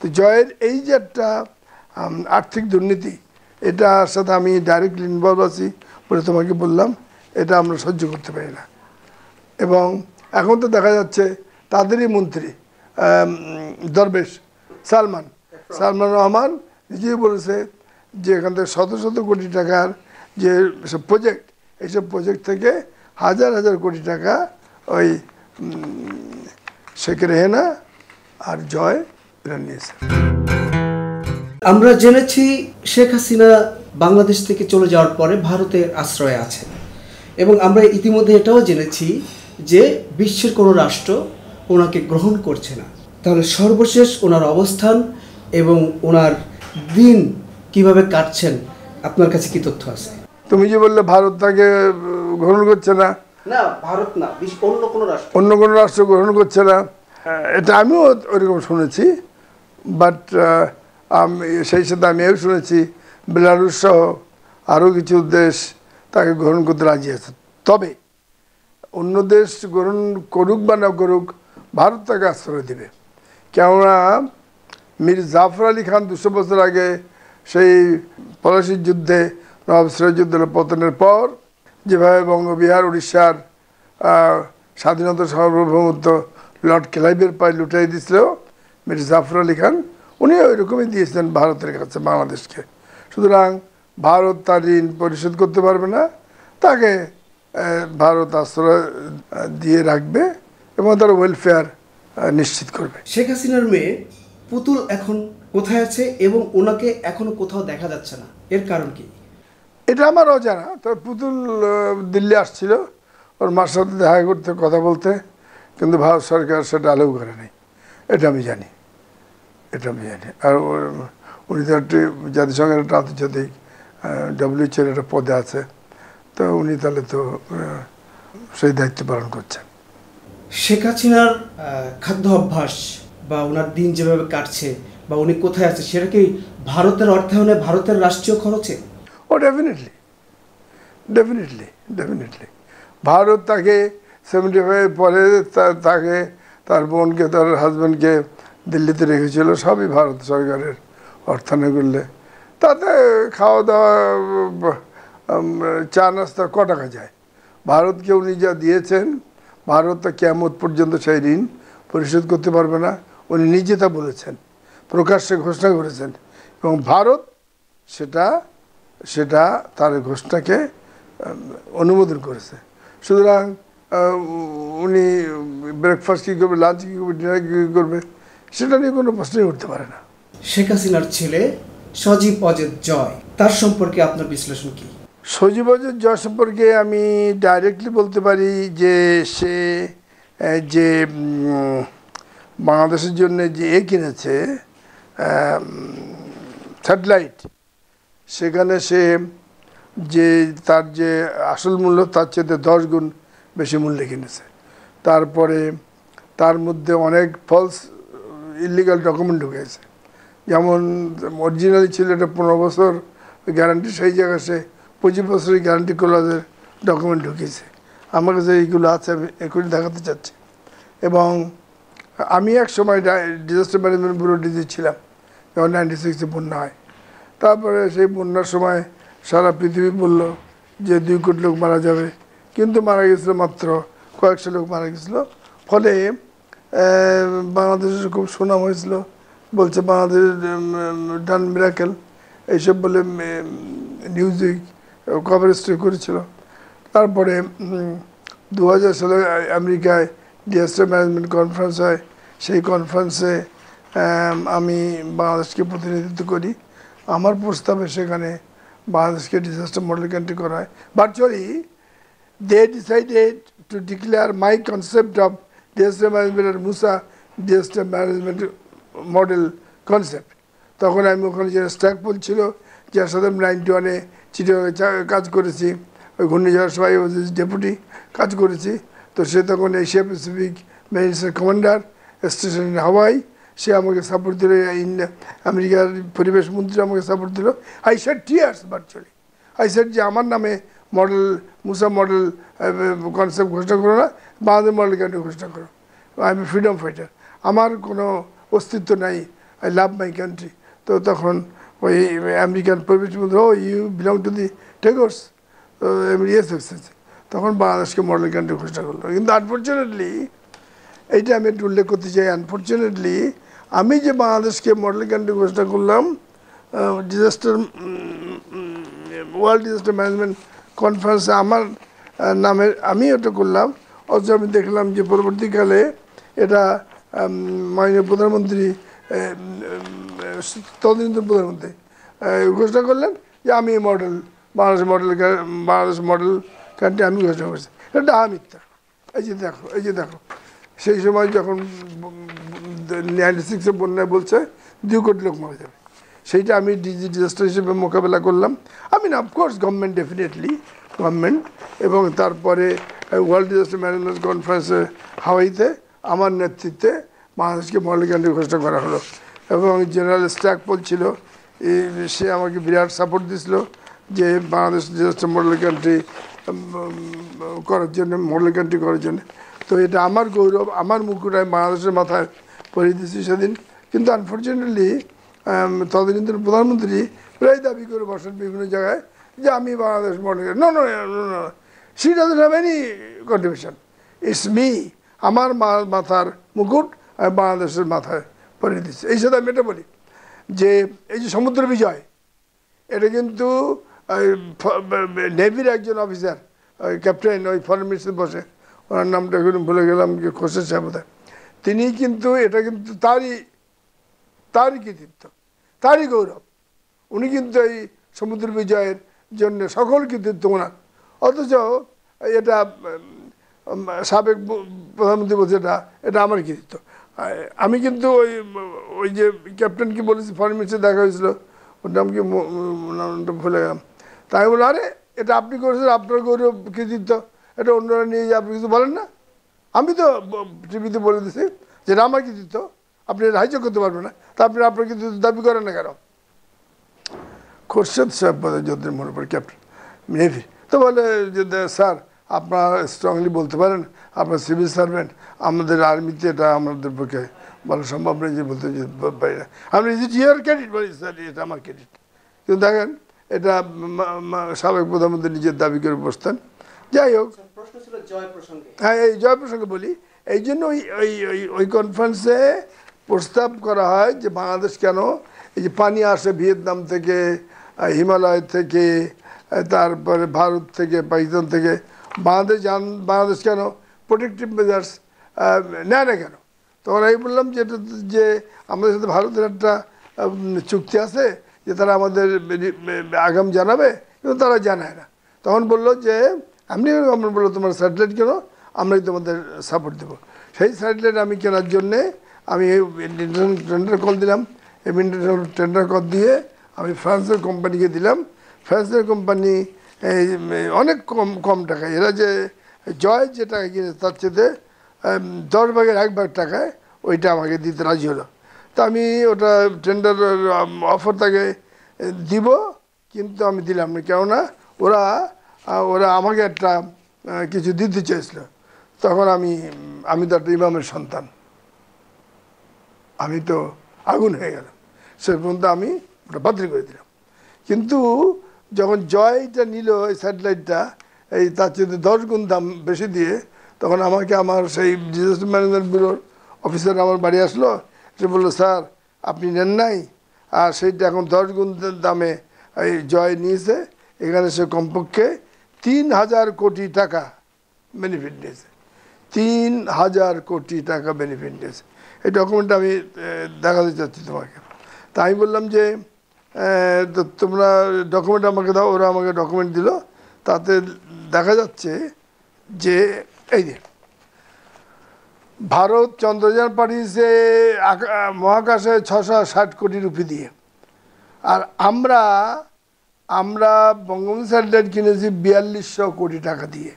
তো জয়ের এই যে একটা আর্থিক দুর্নীতি, এটার সাথে আমি ডাইরেক্টলি ইনভলভ আছি বলে তোমাকে বললাম, এটা আমরা সহ্য করতে পারি না। এবং এখন তো দেখা যাচ্ছে তাদেরই মন্ত্রী দরবেশ সালমান রহমান নিজেই বলেছে যে এখান থেকে শত শত কোটি টাকার যে সব প্রজেক্ট, এইসব প্রজেক্ট থেকে হাজার হাজার কোটি টাকা ওই শেখ রেহানা আর জয় এরা নিয়েছে। আমরা জেনেছি শেখ হাসিনা বাংলাদেশ থেকে চলে যাওয়ার পরে ভারতের আশ্রয়ে আছেন, এবং আমরা ইতিমধ্যে এটাও জেনেছি যে বিশ্বের কোনো রাষ্ট্র ওনাকে গ্রহণ করছে না। তাহলে সর্বশেষ ওনার অবস্থান এবং ওনার দিন কিভাবে কাটছেন, আপনার কাছে কি তথ্য আছে? তুমি যে বললে ভারত তাকে গ্রহণ করছে না, না ভারত না, অন্য কোনো রাষ্ট্র গ্রহণ করছে না, এটা আমিও ওইরকম শুনেছি। বাট আমি সেই সাথে আমিও শুনেছি বেলারুশ সহ আরও কিছু দেশ তাকে গ্রহণ করতে রাজি আছে। তবে অন্য দেশ গ্রহণ করুক বা না করুক, ভারত তাকে আশ্রয় দেবে। কেননা মীর জাফর আলী খান 200 বছর আগে সেই পলাশির যুদ্ধে, নবাব সিরাজউদ্দৌলার পতনের পর যেভাবে বঙ্গবিহার উড়িষ্যার স্বাধীনতা সার্বভৌমত্ব লর্ড ক্লাইভের পায়ে লুটাই দিয়েছিল মীর জাফর আলী খান, উনি ওইরকমই দিয়েছিলেন ভারতের কাছে বাংলাদেশকে। সুতরাং ভারত তার ঋণ পরিশোধ করতে পারবে না, তাকে ভারত আশ্রয় দিয়ে রাখবে এবং তার ওয়েলফেয়ার নিশ্চিত করবে। শেখ হাসিনার মেয়ে পুতুল এখন কোথায় আছে এবং ওনাকে এখনো কোথাও দেখা যাচ্ছে না, এর কারণ কি? এটা আমার অজানা। তবে পুতুল দিল্লি আসছিল ওর মার সাথে দেখা করতে, কথা বলতে, কিন্তু ভারত সরকার সেটা আলেও করে নাই, এটা আমি জানি। আর উনি তো একটি জাতিসংঘের একটা আন্তর্জাতিক WHO-র একটা পদে আছে, তো উনি তাহলে তো সেই দায়িত্ব পালন করছেন। শেখ হাসিনার খাদ্য অভ্যাস বা ওনার দিন যেভাবে কাটছে বা উনি কোথায় আছে, সেটা কি ভারতের অর্থায়নে, ভারতের রাষ্ট্রীয় খরচে? ও ডেফিনেটলি ভারত তাকে 75 পরে তাকে, তার বোনকে, তার হাজব্যান্ডকে দিল্লিতে রেখেছিল, সবই ভারত সরকারের অর্থায়নে করলে। তাতে খাওয়া দাওয়া, চা নাস্তা ক টাকা যায়? ভারতকে উনি যা দিয়েছেন, ভারত তা কিয়ামত পর্যন্ত সেই ঋণ পরিশোধ করতে পারবে না, উনি নিজে তা বলেছেন, প্রকাশ্যে ঘোষণা করেছেন, এবং ভারত সেটা তার ঘোষণাকে অনুমোদন করেছে। সুতরাং উনি ব্রেকফাস্ট কী করবে, লাঞ্চ কী করবে, ডিনার কী করবে, সেটা নিয়ে কোনো প্রশ্নই উঠতে পারে না। শেখ হাসিনার ছেলে সজীব অজেদ জয়, তার সম্পর্কে আপনার বিশ্লেষণ কি? সজীব অজেদ জয় সম্পর্কে আমি ডাইরেক্টলি বলতে পারি যে সে যে বাংলাদেশের জন্য যে কিনেছে স্যাটেলাইট, সেখানে সে যে তার যে আসল মূল্য তার চেয়ে 10 গুণ বেশি মূল্যে কিনেছে। তারপরে তার মধ্যে অনেক ফলস ইলিগাল ডকুমেন্ট ঢুকেছে, যেমন অরিজিনালি ছিল এটা 15 বছর গ্যারান্টি, সেই জায়গায় সে 25 বছরের গ্যারান্টি ক্লজের ডকুমেন্ট ঢুকিয়েছে। আমার কাছে এইগুলো আছে, আমি এখনই দেখাতে চাচ্ছি। এবং আমি এক সময় ডিজাস্টার ম্যানেজমেন্ট ব্যুরো ডিজি ছিলাম যখন 96-এ বন্যা হয়। তারপরে সেই বন্যার সময় সারা পৃথিবী বলল যে 2 কোটি লোক মারা যাবে, কিন্তু মারা গেছিলো মাত্র কয়েকশো লোক মারা গেছিলো। ফলে বাংলাদেশের খুব সুনাম হয়েছিল, বলছে বাংলাদেশ ডান মিরাকেল, এইসব বলে নিউজউইক কভারেজ করেছিল। তারপরে 2000 সালে আমেরিকায় ডিজাস্টার ম্যানেজমেন্ট কনফারেন্স হয়, সেই কনফারেন্সে আমি বাংলাদেশকে প্রতিনিধিত্ব করি। আমার প্রস্তাবে সেখানে বাংলাদেশকে ডিজাস্টার মডেল কান্ট্রি করা হয়। Virtually they decided to declare my concept of disaster management আর Musa disaster management model concept. তখন আমি ওখানে যে স্ট্যাক পোল ছিল, যার সাথে 91-এ চিঠিভাবে কাজ করেছি, ওই ঘূর্ণিঝড়ের সময় ডেপুটি কাজ করেছি। তো সে তখন এশিয়া প্যাসিফিক মেরিনের কমান্ডার, স্টেশন ইন হাওয়াই, সে আমাকে সাপোর্ট দিল। আমেরিকার পরিবেশ মন্ত্রী আমাকে সাপোর্ট দিল। I said tears virtually, I said যে আমার নামে মডেল মুসা মডেল কনসেপ্ট ঘোষণা করো না, বাংলাদেশ মডেল কান্ট্রি ঘোষণা করো। I M A freedom fighter, আমার কোনো অস্তিত্ব নাই আই লাভ মাই কান্ট্রি। তো তখন ওই আমেরিকান প্রভিনসি বলতো, oh you belong to the Tagores, তো ইয়েস এক্সেন্স। তখন বাংলাদেশকে মডেল কান্ট্রি ঘোষণা করলো। কিন্তু আনফর্চুনেটলি, এইটা আমি একটু উল্লেখ করতে চাই, আনফর্চুনেটলি আমি যে বাংলাদেশকে মডেল কান্ট্রি ঘোষণা করলাম ডিজাস্টার ওয়ার্ল্ড ডিজাস্টার ম্যানেজমেন্ট কনফারেন্সে আমার নামে আমি ওটা করলাম, অথচ আমি দেখলাম যে পরবর্তীকালে এটা মাননীয় প্রধানমন্ত্রী তদানীন্তন প্রধানমন্ত্রী ঘোষণা করলেন যে আমি বাংলাদেশ মডেল কান্ট্রি আমি ঘোষণা করছি। এটা ডাহা মিথ্যা। এই যে দেখো সেই সময় যখন 96-এ বন্যায় বলছে 2 কোটি লোক মারা যাবে, সেইটা আমি ডিজাস্টার হিসেবে মোকাবেলা করলাম। অফকোর্স গভর্নমেন্ট, ডেফিনেটলি গভর্নমেন্ট, এবং তারপরে ওয়ার্ল্ড ডিজাস্টার ম্যানেজমেন্ট কনফারেন্সে হাওয়াইতে আমার নেতৃত্বে বাংলাদেশকে মডেল কান্ট্রি ঘোষণা করা হলো। এবং জেনারেল স্ট্যাকপোল ছিল, সে আমাকে বিরাট সাপোর্ট দিয়েছিল যে বাংলাদেশ ডিজাস্টার মডেল কান্ট্রি করার জন্য। তো এটা আমার গৌরব, আমার মুকুট আমি বাংলাদেশের মাথায় পরিয়ে দিয়েছি সেদিন। কিন্তু আনফর্চুনেটলি তদানীন্তন প্রধানমন্ত্রী প্রায় দাবি করে বসেন বিভিন্ন জায়গায় যে আমি Bangladesh model, no, she doesn't have any contribution, it's me, আমার মাথার মুকুট আমি বাংলাদেশের মাথায় পরিয়ে দিচ্ছি। এই সাথে আমি এটা বলি যে এই যে সমুদ্র বিজয়, এটা কিন্তু নেভির একজন অফিসার, ওই ক্যাপ্টেন, ওই ফরেন মিনিস্টার বসে, ওনার নামটা এখন ভুলে গেলাম, খোরশেদ সাহেব, তিনি কিন্তু এটা কিন্তু তারই কৃতিত্ব, তারই গৌরব। উনি কিন্তু এই সমুদ্র বিজয়ের জন্য সকল কৃতিত্ব ওনার। অথচ এটা সাবেক প্রধানমন্ত্রী বলছে এটা আমার কৃতিত্ব। আমি কিন্তু ওই যে ক্যাপ্টেনকে বলেছি, ফরেন মিনিস্টার দেখা হয়েছিল, ওর নাম কি নামটা ভুলে গেলাম। তাই বলে, আরে এটা আপনি করেছেন, আপনার গৌরব কৃতিত্ব, এটা অন্যরা নিয়ে যে আপনি কিছু বলেন না? আমি তো টিভিতে বলে দিছি যেটা আমার কৃতিত্ব, আপনি এটা হাইজেক করতে পারবেন না, তা আপনি আপনার কৃতিত্ব দাবি করেন না কেন? খোরশেদ সাহেব যদি মনে পড়ে, ক্যাপ্টেন নেভি, তো বলে যে স্যার আপনারা স্ট্রংলি বলতে পারেন, আপনার সিভিল সার্ভেন্ট, আমাদের আর্মিতে এটা আমাদের পক্ষে বলা সম্ভব নেই যে বলতে পারি না। আপনি ইয়ার ক্রেডিট বলি, স্যার এটা আমার ক্রেডিট। কিন্তু দেখেন এটা সাবেক প্রধানমন্ত্রী নিজের দাবি করে বসতেন। যাই হোক, হ্যাঁ, এই জয় প্রসঙ্গে বলি, এই জন্য ওই কনফারেন্সে প্রস্তাব করা হয় যে বাংলাদেশ কেন, এই যে পানি আসে ভিয়েতনাম থেকে, হিমালয় থেকে, তারপরে ভারত থেকে, পাকিস্তান থেকে, বাংলাদেশ কেন প্রোটেকটিভ মেজার্স নেয় না কেন? তখন আমি বললাম যে আমাদের সাথে ভারতের একটা চুক্তি আছে যে তারা আমাদের আগাম জানাবে, কিন্তু তারা জানায় না। তখন বললো যে আমরা বললো তোমার স্যাটেলাইট কেন, আমরাই তোমাদের সাপোর্ট দেবো। সেই স্যাটেলাইট আমি কেনার জন্যে আমি ইন্টারন্যাশনাল টেন্ডার কল দিলাম। এই ইন্টারন্যাশনাল টেন্ডার কল দিয়ে আমি ফ্রান্সের কোম্পানিকে দিলাম। ফ্রান্সের কোম্পানি অনেক কম টাকায়, এরা যে জয় যে টাকা কিনেছে তার চেয়ে 10 ভাগের 1 ভাগ টাকায় ওইটা আমাকে দিতে রাজি হলো। তা আমি ওটা টেন্ডার অফার তাকে দিব, কিন্তু আমি দিলাম না, কেননা ওরা আমাকে একটা কিছু দিতে চেয়েছিল। তখন আমি তো একটা ইমামের সন্তান, আমি তো আগুন হয়ে গেলাম, সে পর্যন্ত আমি ওটা বাতিল করে দিলাম। কিন্তু যখন জয়টা নিল এই স্যাটেলাইটটা, এই তার চেয়ে 10 গুণ দাম বেশি দিয়ে, তখন আমাকে আমার সেই ডিজাস্টার ম্যানেজমেন্ট ব্যুরোর অফিসার আমার বাড়ি আসলো, সে বললো স্যার আপনি নেন নাই, আর সেইটা এখন 10 গুণ দামে এই জয় নিয়েছে, এখানে সে কমপক্ষে 3000 কোটি টাকা বেনিফিট নিয়েছে, 3000 কোটি টাকা বেনিফিট নিয়েছে। এই ডকুমেন্টটা আমি দেখাতে চাচ্ছি তোমাকে। তা আমি বললাম যে তো তোমরা ডকুমেন্ট আমাকে দাও। ওরা আমাকে ডকুমেন্ট দিল, তাতে দেখা যাচ্ছে যে এই যে ভারত চন্দ্রযান পাঠিয়েছে মহাকাশে 660 কোটি রুপি দিয়ে, আর আমরা বঙ্গবন্ধু স্যাটেলাইট কিনেছি 4200 কোটি টাকা দিয়ে।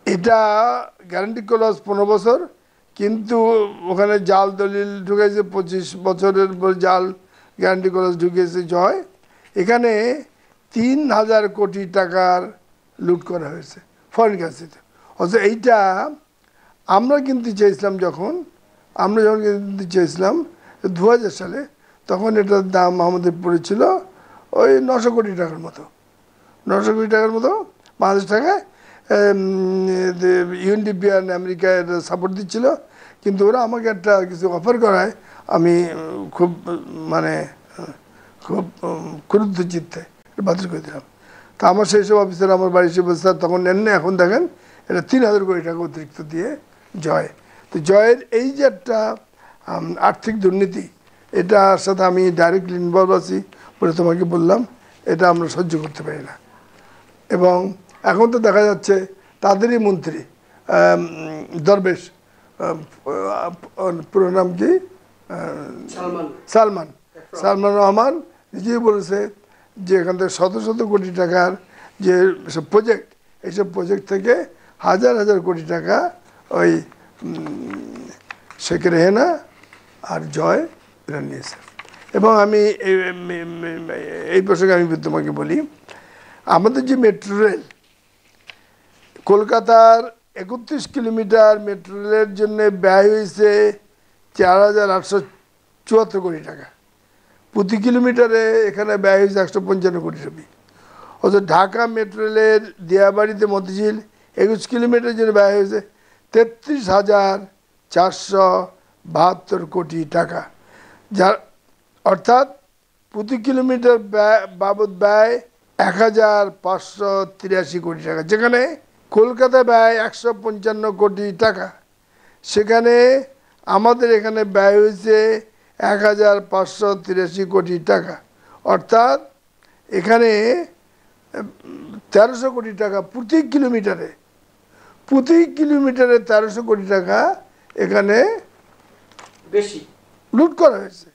এটা গ্যারান্টি ক্লজ 15 বছর, কিন্তু ওখানে জাল দলিল ঢুকেছে, 25 বছরের জাল গ্যারান্টি ক্লজ ঢুকিয়েছে জয়। এখানে 3000 কোটি টাকার লুট করা হয়েছে ফরেন কারেন্সিতে। অথচ এইটা আমরা কিনতে চেয়েছিলাম, যখন কিনতে চেয়েছিলাম 2000 সালে, তখন এটার দাম আমাদের পড়েছিল ওই 900 কোটি টাকার মতো, 900 কোটি টাকার মতো বাংলাদেশ টাকায়। ইউএনডিপি আর আমেরিকা এটা সাপোর্ট দিচ্ছিল, কিন্তু ওরা আমাকে একটা কিছু অফার করায় আমি খুব মানে খুব ক্রুদ্ধ চিত্তে বাতিল করে দিলাম। তা আমার সেই সব অফিসার আমার বাড়ি এসে বলছে, স্যার তখন নেন না, এখন দেখেন এটা 3000 কোটি টাকা অতিরিক্ত দিয়ে জয়। তো জয়ের এই যে একটা আর্থিক দুর্নীতি, এটার সাথে আমি ডাইরেক্টলি ইনভলভ আছি বলে তোমাকে বললাম, এটা আমরা সহ্য করতে পারি না। এবং এখন তো দেখা যাচ্ছে তাদেরই মন্ত্রী দরবেশ, পুরো নাম কি, সালমান রহমান নিজেই বলেছে যে এখান থেকে শত শত কোটি টাকার যে সব প্রজেক্ট, এইসব প্রজেক্ট থেকে হাজার হাজার কোটি টাকা ওই শেখ রেহানা আর জয় এরা নিয়েছে। এবং আমি এই প্রসঙ্গে আমি তোমাকে বলি, আমাদের যে মেট্রো রেল, কলকাতার 31 কিলোমিটার মেট্রো রেলের জন্য ব্যয় হয়েছে 4874 কোটি টাকা। প্রতি কিলোমিটারে এখানে ব্যয় হয়েছে 155 কোটি টাকা। অথচ ঢাকা মেট্রো রেলের দিয়াবাড়িতে মতিঝিল 21 কিলোমিটারের জন্য ব্যয় হয়েছে 33,472 কোটি টাকা, যার অর্থাৎ প্রতি কিলোমিটার বাবদ ব্যয় 1583 কোটি টাকা। যেখানে কলকাতা ব্যয় 155 কোটি টাকা, সেখানে আমাদের এখানে ব্যয় হয়েছে 1583 কোটি টাকা। অর্থাৎ এখানে 1300 কোটি টাকা প্রতি কিলোমিটারে, প্রতি কিলোমিটারে 1300 কোটি টাকা এখানে বেশি লুট করা হয়েছে।